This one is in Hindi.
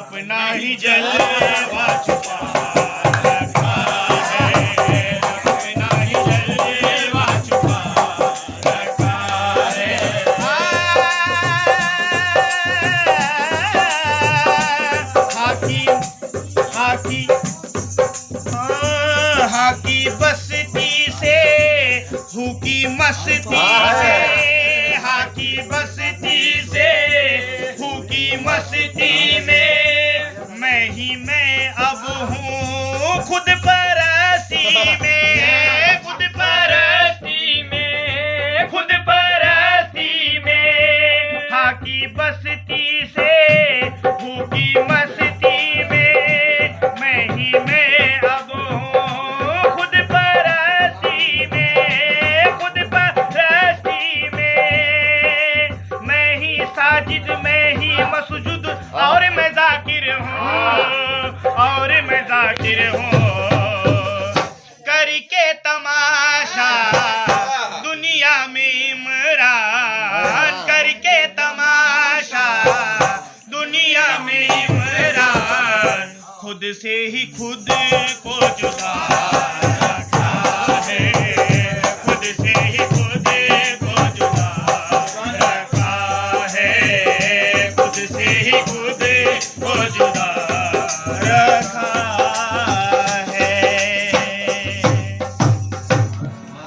अपना ही जलवा छुपा रखा है, अपना ही जलवा छुपा रखा है। हाकी हाकी हाकी बस्ती से हुकी मस्ती से, हाकी बस्ती से हुकी मस्ती में, मैं अब हूँ खुद परस्ती में, खुद परस्ती में, खुद परस्ती में। हाकी बस्ती से हुकी मस्ती में, मैं अब हूँ खुद परस्ती में, खुद परस्ती में। मैं ही साजिद, मैं ही मसजूद, और मैं जाकिर हूँ, और मैं जाकिर हूँ। करके तमाशा दुनिया में इमरान, करके तमाशा दुनिया में इमरान, खुद से ही खुद को जुदा रखा है, खुद से ही खुद को जुदा रखा है, खुद से ही खुद को जुदा रखा